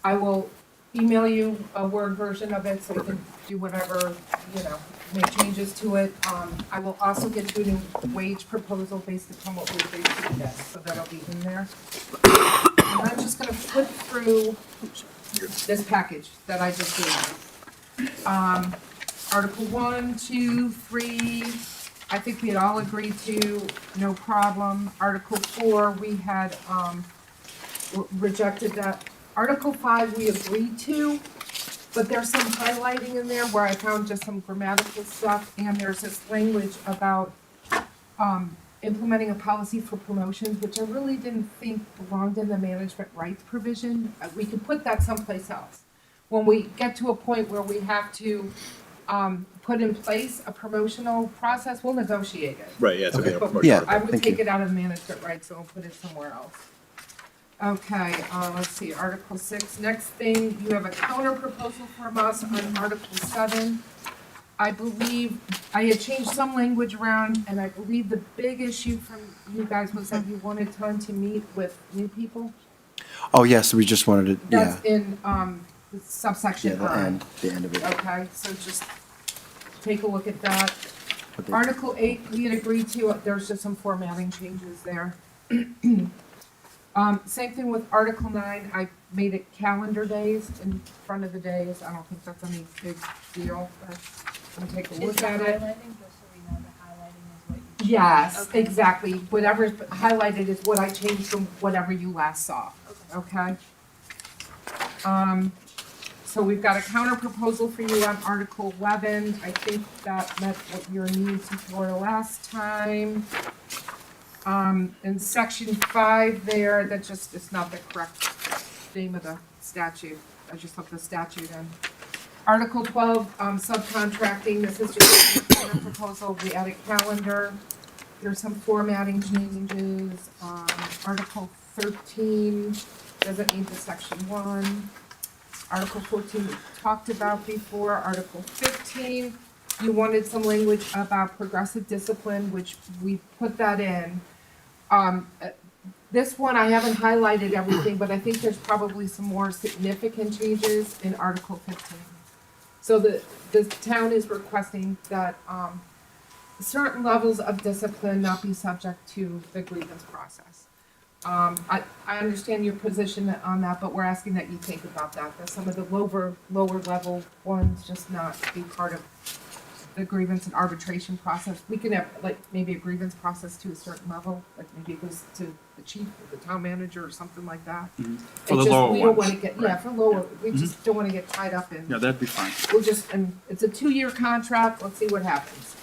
[SPEAKER 9] I will email you a Word version of it so you can do whatever, make changes to it. I will also get you a new wage proposal based upon what we agreed to today, so that'll be in there. And I'm just gonna flip through this package that I just gave you. Article 1, 2, 3, I think we had all agreed to, no problem. Article 4, we had, rejected that. Article 5, we agreed to, but there's some highlighting in there where I found just some grammatical stuff, and there's this language about, implementing a policy for promotions, which I really didn't think belonged in the management rights provision. We could put that someplace else. When we get to a point where we have to, put in place a promotional process, we'll negotiate it.
[SPEAKER 5] Right, yeah, it's okay.
[SPEAKER 9] But
[SPEAKER 7] Yeah.
[SPEAKER 9] I would
[SPEAKER 7] Thank
[SPEAKER 9] take
[SPEAKER 7] you.
[SPEAKER 9] it out of management rights, so I'll put it somewhere else. Okay, let's see, Article 6, next thing, you have a counter proposal from us on Article 7. I believe, I had changed some language around, and I believe the big issue from you guys was that you wanted time to meet with new people.
[SPEAKER 7] Oh, yes, we just wanted to, yeah,
[SPEAKER 9] That's in, the
[SPEAKER 7] yeah,
[SPEAKER 9] subsection I.
[SPEAKER 7] the end of it.
[SPEAKER 9] Okay, so just take a look at that.
[SPEAKER 7] But they-
[SPEAKER 9] Article 8, we had agreed to, there's just some formatting changes there. Same thing with Article 9, I made it calendar days in front of the days, I don't think that's any big deal, but I'm gonna take a
[SPEAKER 3] Is
[SPEAKER 9] look
[SPEAKER 3] the
[SPEAKER 9] at it.
[SPEAKER 3] highlighting, just so we know the highlighting is what you.
[SPEAKER 9] Yes,
[SPEAKER 3] Okay.
[SPEAKER 9] exactly, whatever's highlighted is what I changed from whatever you last saw, okay? So we've got a counter proposal for you on Article 11. I think that met what your needs were last time. In Section 5 there, that just is not the correct name of the statute. I just left the statute in. Article 12, subcontracting, this is just a counter proposal. We added calendar. There's some formatting changes. Article 13 doesn't need the Section 1. Article 14 we talked about before. Article 15, you wanted some language about progressive discipline, which we put that in. This one, I haven't highlighted everything, but I think there's probably some more significant changes in Article 15. So the town is requesting that, certain levels of discipline not be subject to the grievance process. I understand your position on that, but we're asking that you think about that some of the lower level ones just not be part of the grievance and arbitration process. We can have like maybe a grievance process to a certain level, like maybe it goes to the chief or the town manager or something like that.
[SPEAKER 2] For
[SPEAKER 9] It's
[SPEAKER 2] the
[SPEAKER 9] just,
[SPEAKER 2] lower
[SPEAKER 9] we don't
[SPEAKER 2] ones,
[SPEAKER 9] wanna get,
[SPEAKER 2] right.
[SPEAKER 9] yeah, for lower, we just don't wanna get tied up in.
[SPEAKER 2] Yeah, that'd be fine.
[SPEAKER 9] We'll just, and it's a 2-year contract, let's see what happens.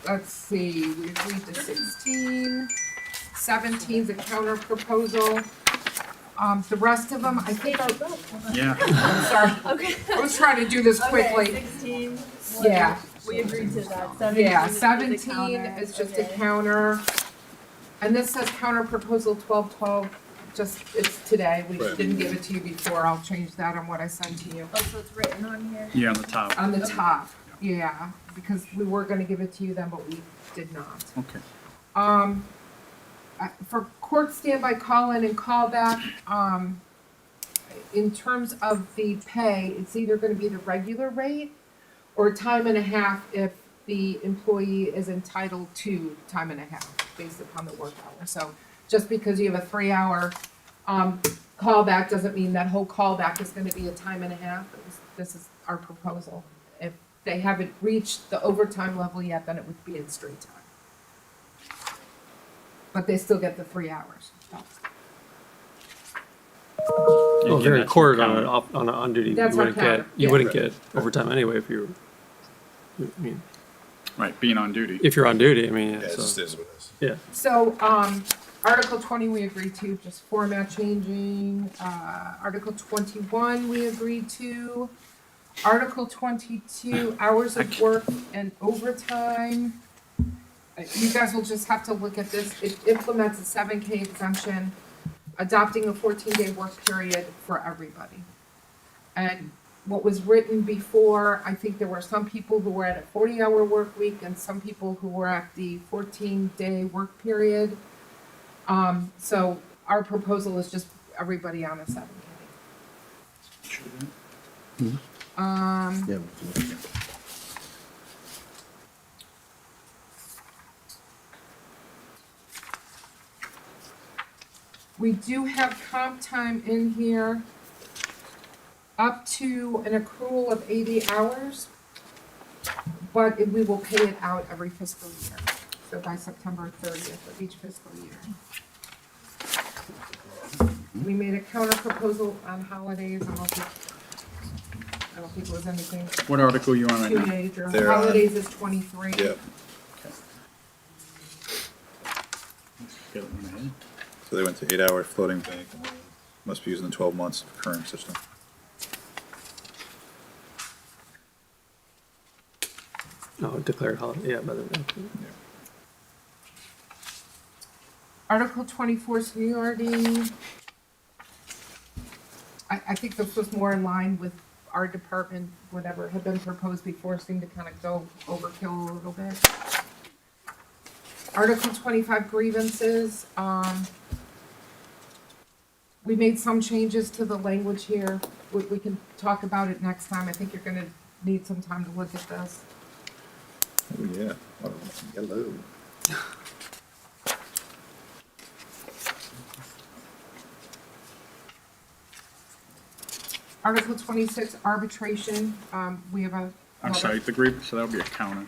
[SPEAKER 9] Let's see, we agreed to 16, 17's a counter proposal. The rest of them, I think are,
[SPEAKER 2] Yeah.
[SPEAKER 9] I'm sorry,
[SPEAKER 3] Okay.
[SPEAKER 9] I was trying to do this quickly.
[SPEAKER 3] Okay, 16.
[SPEAKER 9] Yeah.
[SPEAKER 3] We agreed to that. 17
[SPEAKER 9] Yeah,
[SPEAKER 3] is just a
[SPEAKER 9] 17
[SPEAKER 3] counter.
[SPEAKER 9] is just a
[SPEAKER 3] Okay.
[SPEAKER 9] counter. And this says counter proposal 1212, just, it's today, we
[SPEAKER 5] Right.
[SPEAKER 9] didn't give it to you before, I'll change that on what I sent to you.
[SPEAKER 3] Oh, so it's written on here?
[SPEAKER 2] Yeah, on the top.
[SPEAKER 9] On the top, yeah, because we were gonna give it to you then, but we did not.
[SPEAKER 2] Okay.
[SPEAKER 9] For court standby call-in and callback, in terms of the pay, it's either gonna be the regular rate or time and a half if the employee is entitled to time and a half based upon the work hour. So just because you have a 3-hour, callback doesn't mean that whole callback is gonna be a time and a half. This is our proposal. If they haven't reached the overtime level yet, then it would be in straight time. But they still get the 3 hours.
[SPEAKER 6] Well, if you're
[SPEAKER 2] Again,
[SPEAKER 6] in court
[SPEAKER 2] that's
[SPEAKER 6] on
[SPEAKER 2] your
[SPEAKER 6] an
[SPEAKER 2] counter.
[SPEAKER 6] on duty, you
[SPEAKER 9] That's our
[SPEAKER 6] wouldn't
[SPEAKER 9] counter,
[SPEAKER 6] get, you
[SPEAKER 9] yeah.
[SPEAKER 6] wouldn't get overtime anyway if you're, I mean,
[SPEAKER 2] Right, being on duty.
[SPEAKER 6] if you're on duty, I mean,
[SPEAKER 5] Yeah,
[SPEAKER 6] yeah,
[SPEAKER 5] it just
[SPEAKER 6] so,
[SPEAKER 5] is what it is.
[SPEAKER 6] yeah.
[SPEAKER 9] So, Article 20, we agreed to, just format changing. Article 21, we agreed to. Article 22, hours of work and overtime. You guys will just have to look at this. It implements a 7K exemption, adopting a 14-day work period for everybody. And what was written before, I think there were some people who were at a 40-hour work week and some people who were at the 14-day work period. So our proposal is just everybody on a 7K.
[SPEAKER 7] Yeah.
[SPEAKER 9] We do have comp time in here up to an accrual of 80 hours, but we will pay it out every fiscal year. So by September 30th of each fiscal year. We made a counter proposal on holidays. I don't think it was anything
[SPEAKER 2] What article are you on right
[SPEAKER 9] too
[SPEAKER 2] now?
[SPEAKER 9] major.
[SPEAKER 5] They're on-
[SPEAKER 9] Holidays is 23.
[SPEAKER 5] Yeah,
[SPEAKER 2] Get it in my head.
[SPEAKER 5] so they went to 8-hour floating bank, must be using the 12 months of current system.
[SPEAKER 6] No, declared holiday, yeah, by the way.
[SPEAKER 9] Article 24 seniority. I think this was more in line with our department, whatever had been proposed before seemed to kind of go overkill a little bit. Article 25 grievances, we made some changes to the language here. We can talk about it next time. I think you're gonna need some time to look at this.
[SPEAKER 5] Oh, yeah. Oh, yellow.
[SPEAKER 9] Article 26 arbitration, we have a.
[SPEAKER 2] I'm sorry, the grievance, so that'll be a counter.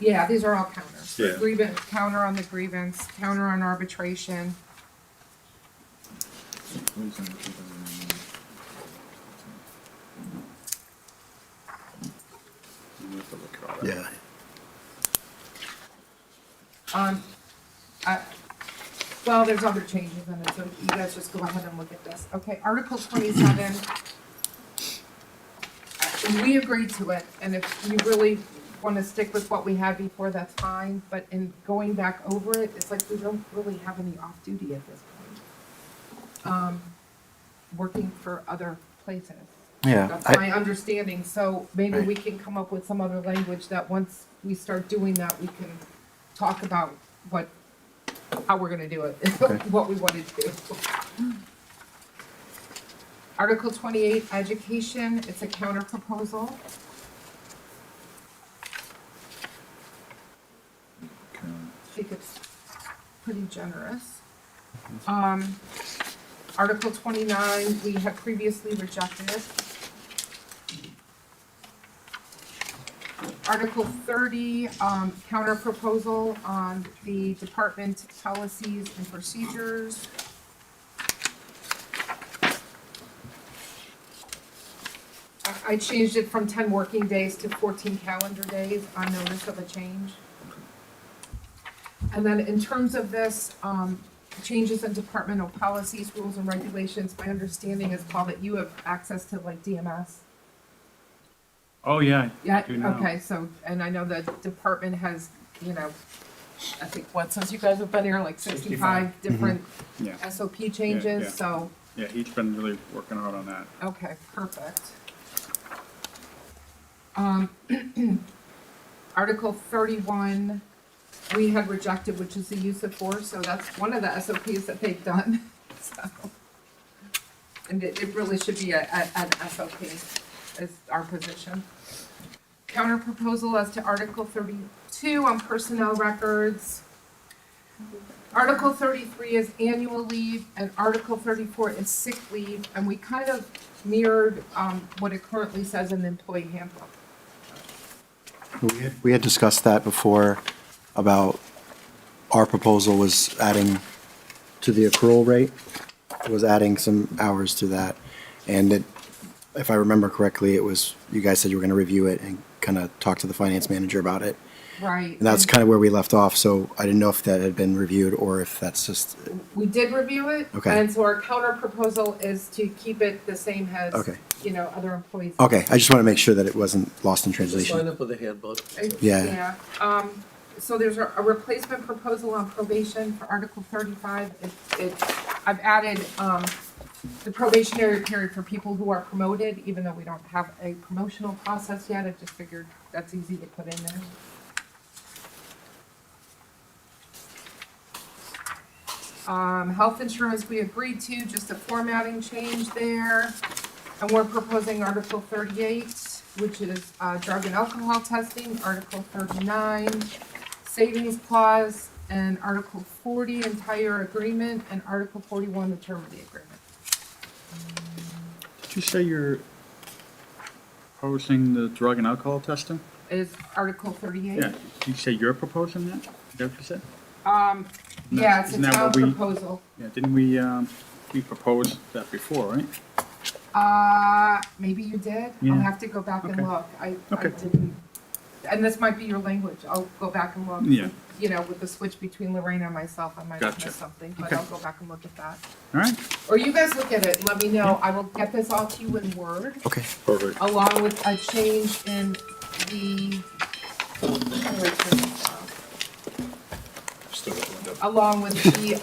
[SPEAKER 9] Yeah, these are all counters.
[SPEAKER 5] Yeah.
[SPEAKER 9] Grievance, counter on the grievance, counter on arbitration.
[SPEAKER 2] You have to look at all that.
[SPEAKER 7] Yeah.
[SPEAKER 9] Well, there's other changes in it, so you guys just go ahead and look at this. Okay, Article 27. We agreed to it, and if you really want to stick with what we had before, that's fine, but in going back over it, it's like we don't really have any off-duty at this point. Working for other places.
[SPEAKER 7] Yeah.
[SPEAKER 9] That's my understanding, so maybe we can come up with some other language that once we start doing that, we can talk about how we're gonna do it, what we wanna do. Article 28, education, it's a counter proposal. I think it's pretty generous. Article 29, we had previously rejected. Article 30, counter proposal on the department policies and procedures. I changed it from 10 working days to 14 calendar days on notice of a change. And then in terms of this, changes in departmental policies, rules, and regulations, my understanding is, Paul, that you have access to like DMS.
[SPEAKER 2] Oh, yeah.
[SPEAKER 9] Yeah,
[SPEAKER 2] I do now.
[SPEAKER 9] okay, so, and I know the department has, you know, I think, what, since you guys have been here, like 65 different
[SPEAKER 2] Yeah,
[SPEAKER 9] SOP
[SPEAKER 2] yeah.
[SPEAKER 9] changes, so,
[SPEAKER 2] yeah, he's been really working hard on that.
[SPEAKER 9] okay, perfect. Article 31, we had rejected, which is the use of force, so that's one of the SOPs that they've done, so. And it really should be an SOP, is our position. Counter proposal as to Article 32 on personnel records. Article 33 is annual leave, and Article 34 is sick leave, and we kind of mirrored what it currently says in the employee handbook.
[SPEAKER 7] We had discussed that before about our proposal was adding to the accrual rate, was adding some hours to that. And it, if I remember correctly, it was, you guys said you were going to review it and kind of talk to the finance manager about it.
[SPEAKER 9] Right.
[SPEAKER 7] And that's kind of where we left off, so I didn't know if that had been reviewed or if that's just,
[SPEAKER 9] We did review it.
[SPEAKER 7] Okay.
[SPEAKER 9] And so our counter proposal is to keep it the same as,
[SPEAKER 7] Okay.
[SPEAKER 9] you know, other employees.
[SPEAKER 7] okay, I just want to make sure that it wasn't lost in
[SPEAKER 4] Just line
[SPEAKER 7] translation.
[SPEAKER 4] up with the handbook.
[SPEAKER 7] Yeah.
[SPEAKER 9] So there's a replacement proposal on probation for Article 35. I've added, the probationary period for people who are promoted, even though we don't have a promotional process yet. I just figured that's easy to put in there. Health insurance we agreed to, just a formatting change there. And we're proposing Article 38, which is drug and alcohol testing, Article 39, savings clause, and Article 40, entire agreement, and Article 41, the term of the agreement.
[SPEAKER 2] Did you say you're proposing the drug and alcohol testing?
[SPEAKER 9] Is Article 38?
[SPEAKER 2] Yeah, did you say you're proposing that? Is that what you said?
[SPEAKER 9] Yeah, it's a
[SPEAKER 2] Isn't that
[SPEAKER 9] town
[SPEAKER 2] what we-
[SPEAKER 9] proposal.
[SPEAKER 2] Yeah, didn't we propose that before, right?
[SPEAKER 9] Maybe you did?
[SPEAKER 2] Yeah.
[SPEAKER 9] I'll have to go back and
[SPEAKER 2] Okay.
[SPEAKER 9] look. I
[SPEAKER 2] Okay.
[SPEAKER 9] didn't, and this might be your language. I'll go back and look.
[SPEAKER 2] Yeah.
[SPEAKER 9] You know, with the switch between Lorena and myself, I might have
[SPEAKER 2] Gotcha.
[SPEAKER 9] missed something, but
[SPEAKER 2] Okay.
[SPEAKER 9] I'll go back and look at that.
[SPEAKER 2] All right,
[SPEAKER 9] Or you guys look at it and let me know. I will get this all to you in Word,
[SPEAKER 7] Okay,
[SPEAKER 2] perfect.
[SPEAKER 9] along with a change in the,
[SPEAKER 5] Still got one up.
[SPEAKER 9] along with the,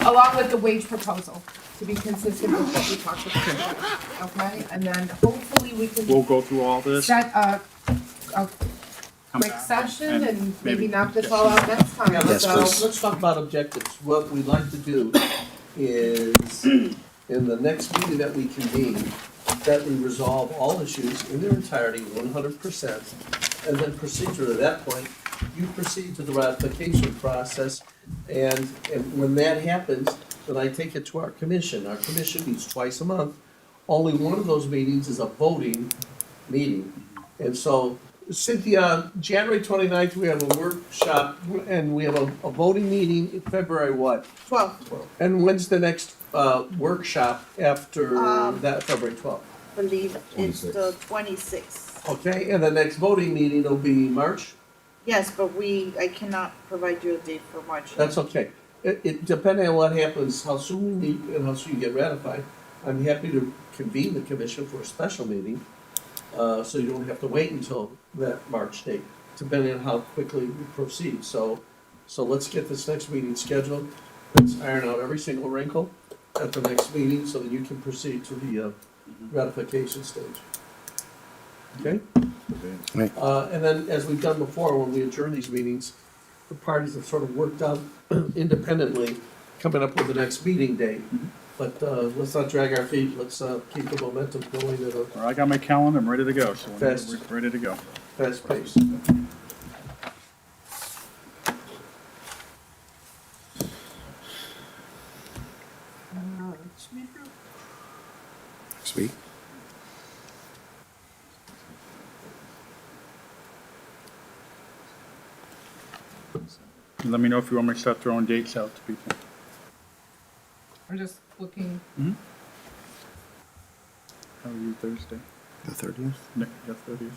[SPEAKER 9] along with the wage proposal, to be consistent with what we talked about, okay? And then hopefully we
[SPEAKER 2] We'll
[SPEAKER 9] can
[SPEAKER 2] go through all this.
[SPEAKER 9] set a
[SPEAKER 2] come
[SPEAKER 9] quick
[SPEAKER 2] back,
[SPEAKER 9] session and maybe knock this
[SPEAKER 2] get
[SPEAKER 9] all out next time.
[SPEAKER 4] Yeah,
[SPEAKER 7] Yes,
[SPEAKER 4] let's,
[SPEAKER 7] please.
[SPEAKER 4] let's talk about objectives. What we'd like to do is, in the next meeting that we convene, that we resolve all issues in their entirety, 100%, and then procedure at that point, you proceed to the ratification process, and when that happens, then I take it to our commission. Our commission meets twice a month. Only one of those meetings is a voting meeting. And so, Cynthia, January 29th, we have a workshop, and we have a voting meeting in February what?
[SPEAKER 3] 12,
[SPEAKER 4] And when's the next workshop after that, February 12th?
[SPEAKER 3] believe it's the 26th.
[SPEAKER 4] Okay, and the next voting meeting will be March?
[SPEAKER 3] Yes, but I cannot provide you a date for March.
[SPEAKER 4] That's okay. It depending on what happens, how soon we meet and how soon you get ratified, I'm happy to convene the commission for a special meeting, so you don't have to wait until that March date, depending on how quickly we proceed. So let's get this next meeting scheduled. Let's iron out every single wrinkle at the next meeting so that you can proceed to the ratification stage. Okay?
[SPEAKER 7] Right.
[SPEAKER 4] And then, as we've done before, when we adjourn these meetings, the parties have sort of worked out independently, coming up with the next meeting date. But let's not drag our feet, let's keep the momentum going at a
[SPEAKER 2] Well, I got my calendar, I'm ready to go, so
[SPEAKER 4] Fast.
[SPEAKER 2] we're ready to go.
[SPEAKER 4] fast pace.
[SPEAKER 7] next week.
[SPEAKER 2] Let me know if you want me to start throwing dates out to people.
[SPEAKER 9] I'm just looking,
[SPEAKER 2] How are you Thursday?
[SPEAKER 7] The 30th?
[SPEAKER 2] Nick, the 30th?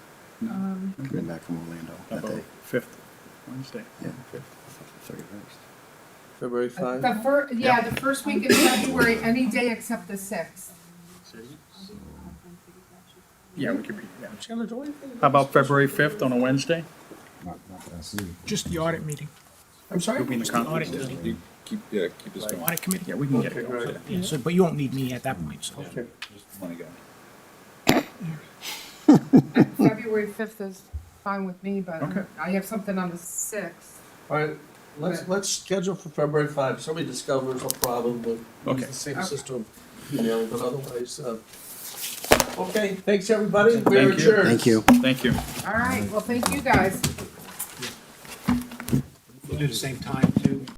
[SPEAKER 7] Coming back from Orlando
[SPEAKER 2] How
[SPEAKER 7] that
[SPEAKER 2] about
[SPEAKER 7] day.
[SPEAKER 2] 5th, Wednesday?
[SPEAKER 7] Yeah.
[SPEAKER 2] 5th.
[SPEAKER 7] 31st.
[SPEAKER 4] February five?
[SPEAKER 9] yeah, the first week in February, any day except the sixth.
[SPEAKER 2] Yeah, we could be, yeah. How about February 5th on a Wednesday?
[SPEAKER 8] Not gonna see.
[SPEAKER 10] Just the audit meeting,
[SPEAKER 4] I'm sorry?
[SPEAKER 2] You'll be in the
[SPEAKER 10] the audit
[SPEAKER 2] conference.
[SPEAKER 10] meeting,
[SPEAKER 5] Keep this going.
[SPEAKER 10] audit committee.
[SPEAKER 2] Yeah, we can get
[SPEAKER 4] Okay,
[SPEAKER 2] it
[SPEAKER 4] great.
[SPEAKER 2] going.
[SPEAKER 10] Yeah, so, but you won't need me at that point, so.
[SPEAKER 4] Okay.
[SPEAKER 5] One again.
[SPEAKER 9] February fifth is fine with me, but
[SPEAKER 2] Okay.
[SPEAKER 9] I have something on the sixth.
[SPEAKER 4] All right, let's schedule for February 5. If somebody discovers a problem, we'll use
[SPEAKER 2] Okay.
[SPEAKER 4] the same system, email, but otherwise, okay, thanks, everybody. We're
[SPEAKER 2] Thank you.
[SPEAKER 4] adjourned.
[SPEAKER 7] Thank you.
[SPEAKER 2] Thank you.
[SPEAKER 9] All right, well, thank you guys.
[SPEAKER 12] We'll do the same time too.